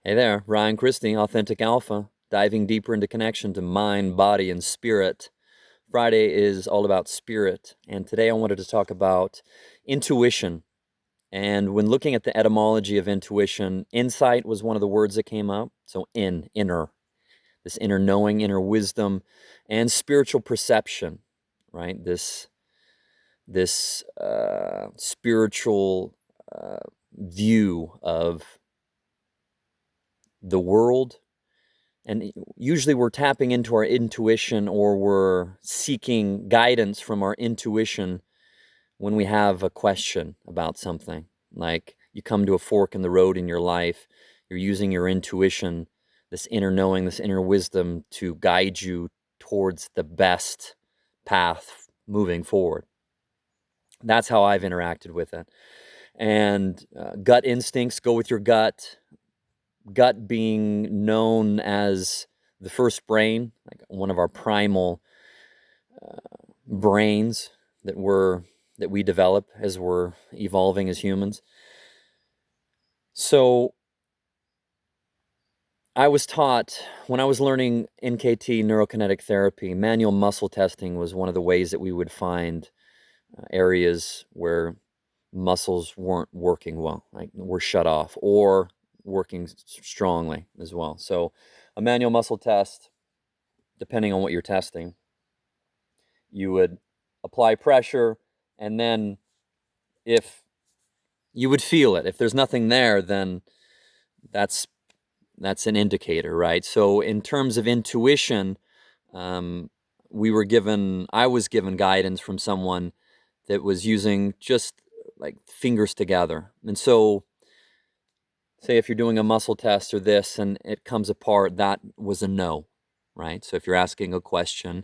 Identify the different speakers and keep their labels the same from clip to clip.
Speaker 1: Hey there, Ryan Christie, Authentic Alpha, diving deeper into connection to mind, body, and spirit. Friday is all about spirit, and today I wanted to talk about intuition. And when looking at the etymology of intuition, insight was one of the words that came up. So, inner, this inner knowing, inner wisdom, and spiritual perception, right? This spiritual view of the world. And usually we're tapping into our intuition or we're seeking guidance from our intuition when we have a question about something. Like you come to a fork in the road in your life, you're using your intuition, this inner knowing, this inner wisdom to guide you towards the best path moving forward. That's how I've interacted with it. And gut instincts, go with your gut. Gut being known as the first brain, like one of our primal brains that we develop as we're evolving as humans. So I was taught when I was learning NKT, neurokinetic therapy, manual muscle testing was one of the ways that we would find areas where muscles weren't working well, like were shut off or working strongly as well. So a manual muscle test, depending on what you're testing, you would apply pressure, and then if you would feel it. If there's nothing there, then that's an indicator, right? So in terms of intuition, um, I was given guidance from someone that was using just like fingers together. And so say if you're doing a muscle test or this and it comes apart, that was a no, right? So if you're asking a question,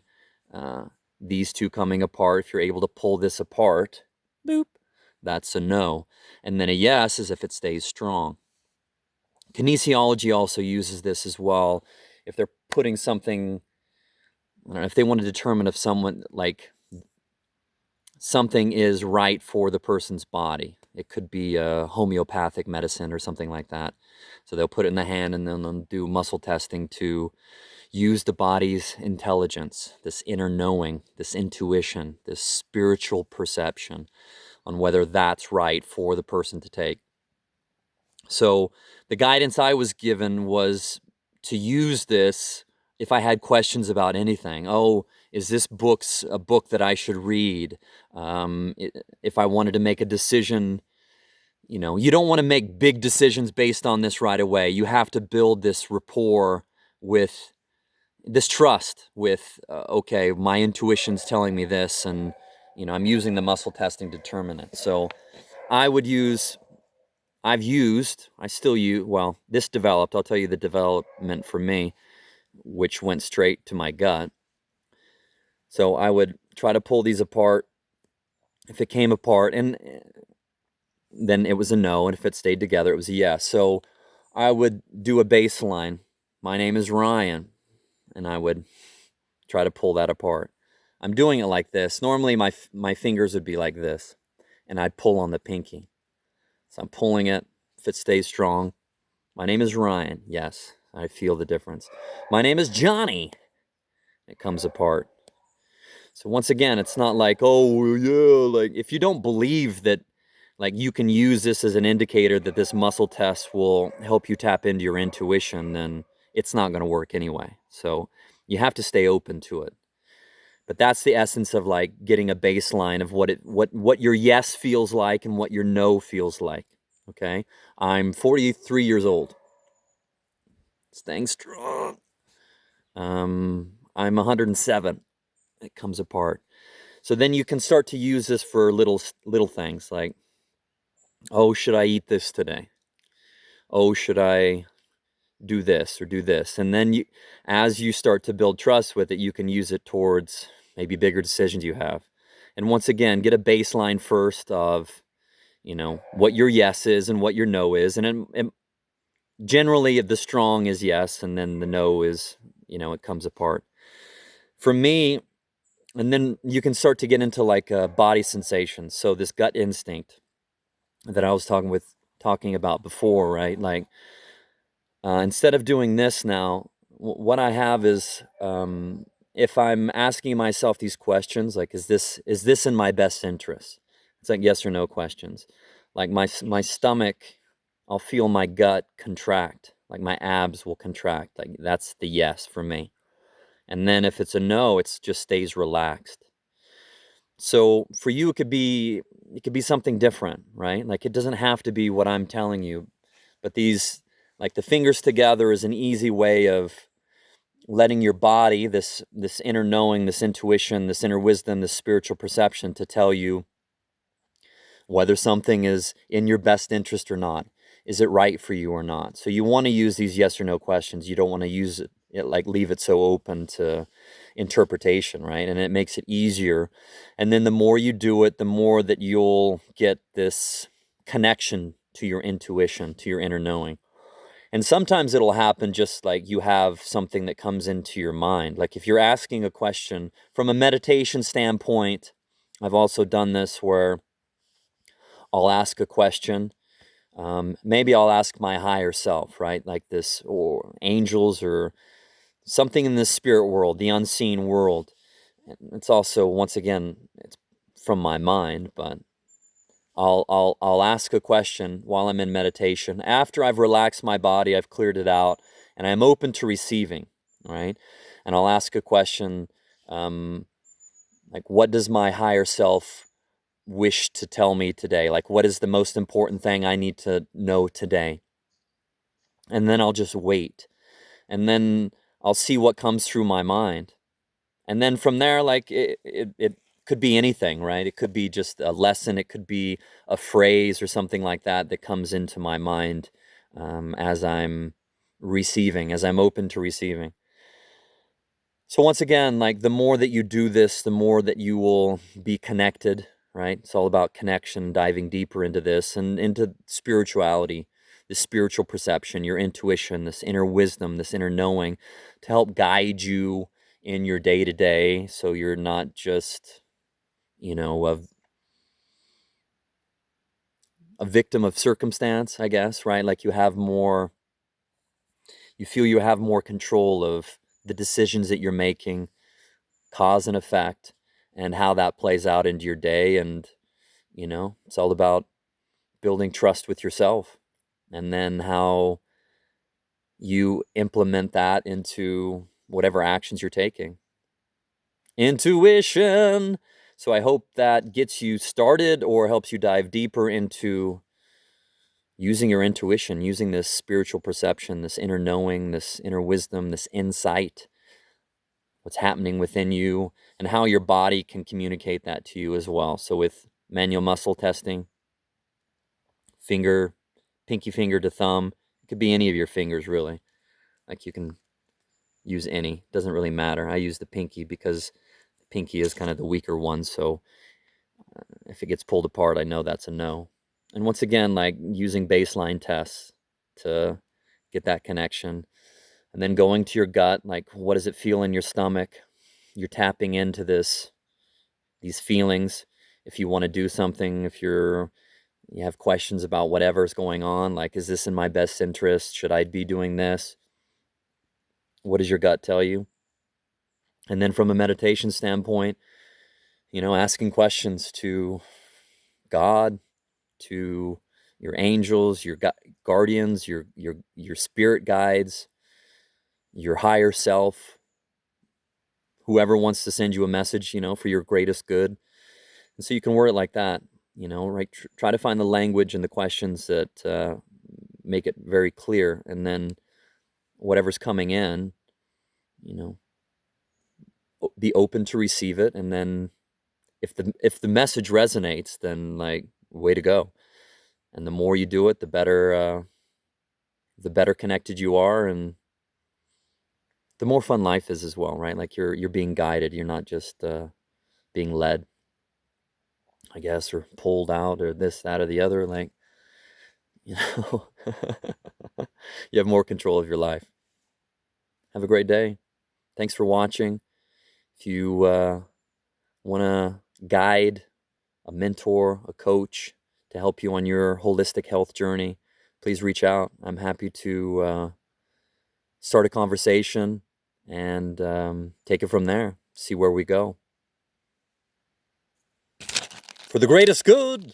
Speaker 1: uh, these two coming apart, if you're able to pull this apart, boop, that's a no. And then a yes is if it stays strong. Kinesiology also uses this as well. If they're putting something, I don't know, if they want to determine if someone, like, something is right for the person's body. It could be a homeopathic medicine or something like that. So they'll put it in the hand and then they'll do muscle testing to use the body's intelligence, this inner knowing, this intuition, this spiritual perception on whether that's right for the person to take. So the guidance I was given was to use this if I had questions about anything. Oh, is this a book that I should read? If I wanted to make a decision, you don't want to make big decisions based on this right away. You have to build this rapport with this trust with, okay, my intuition's telling me this, and I'm using the muscle testing to determine it. So I would use I still use, well, this developed, I'll tell you the development for me, which went straight to my gut. So I would try to pull these apart. If it came apart, and then it was a no, and if it stayed together, it was a yes. So I would do a baseline. My name is Ryan, and I would try to pull that apart. I'm doing it like this. Normally my fingers would be like this, and I'd pull on the pinky. So I'm pulling it. If it stays strong, my name is Ryan. Yes, I feel the difference. My name is Johnny. It comes apart. So once again, it's not like, oh yeah, like if you don't believe that like you can use this as an indicator that this muscle test will help you tap into your intuition, then it's not going to work anyway. So you have to stay open to it. But that's the essence of like getting a baseline of what your yes feels like and what your no feels like. Okay? I'm 43 years old. Staying strong. I'm 107. It comes apart. So then you can start to use this for little things like, oh, should I eat this today? Oh, should I do this or do this? And then as you start to build trust with it, you can use it towards maybe bigger decisions you have. And once again, get a baseline first of, what your yes is and what your no is. And generally the strong is yes, and then the no is, it comes apart. For me, and then you can start to get into like body sensations. So this gut instinct that I was talking about before, right? Like Instead of doing this now, what I have is, if I'm asking myself these questions, like, is this in my best interest? It's like yes or no questions. Like my stomach, I'll feel my gut contract, like my abs will contract. Like that's the yes for me. And then if it's a no, it's just stays relaxed. So for you, it could be something different, right? Like it doesn't have to be what I'm telling you, but these, like the fingers together, is an easy way of letting your body, this inner knowing, this intuition, this inner wisdom, this spiritual perception, to tell you whether something is in your best interest or not. Is it right for you or not? So you want to use these yes or no questions. You don't want to use it like leave it so open to interpretation, right? And it makes it easier. And then the more you do it, the more that you'll get this connection to your intuition, to your inner knowing. And sometimes it'll happen just like you have something that comes into your mind. Like if you're asking a question from a meditation standpoint, I've also done this where I'll ask a question. Maybe I'll ask my higher self, right? Like this, or angels, or something in the spirit world, the unseen world. It's also, once again, it's from my mind, but I'll ask a question while I'm in meditation. After I've relaxed my body, I've cleared it out, and I'm open to receiving, right? And I'll ask a question, like, what does my higher self wish to tell me today? Like, what is the most important thing I need to know today? And then I'll just wait. And then I'll see what comes through my mind. And then from there, like, it could be anything, right? It could be just a lesson. It could be a phrase or something like that that comes into my mind, as I'm receiving, as I'm open to receiving. So once again, like the more that you do this, the more that you will be connected, right? It's all about connection, diving deeper into this and into spirituality, the spiritual perception, your intuition, this inner wisdom, this inner knowing, to help guide you in your day to day, so you're not just, a victim of circumstance, I guess, right? Like you feel you have more control of the decisions that you're making, cause and effect, and how that plays out into your day. And it's all about building trust with yourself, and then how you implement that into whatever actions you're taking. Intuition. So I hope that gets you started or helps you dive deeper into using your intuition, using this spiritual perception, this inner knowing, this inner wisdom, this insight, what's happening within you, and how your body can communicate that to you as well. So with manual muscle testing, pinky finger to thumb, it could be any of your fingers really. Like you can use any, doesn't really matter. I use the pinky because the pinky is kind of the weaker one. So if it gets pulled apart, I know that's a no. And once again, like using baseline tests to get that connection. And then going to your gut, like what does it feel in your stomach? You're tapping into these feelings. If you want to do something, if you have questions about whatever's going on, like, is this in my best interest? Should I be doing this? What does your gut tell you? And then from a meditation standpoint, asking questions to God, to your angels, your guardians, your spirit guides, your higher self, whoever wants to send you a message, for your greatest good. And so you can word it like that, right? Try to find the language and the questions that make it very clear. And then whatever's coming in, be open to receive it. And then if the message resonates, then like, way to go. And the more you do it, the better connected you are, and the more fun life is as well, right? Like you're being guided. You're not just being led, I guess, or pulled out, or this, that, or the other. Like, you know, you have more control of your life. Have a great day. Thanks for watching. If you want to guide, a mentor, a coach to help you on your holistic health journey, please reach out. I'm happy to start a conversation, and take it from there. See where we go. For the greatest good.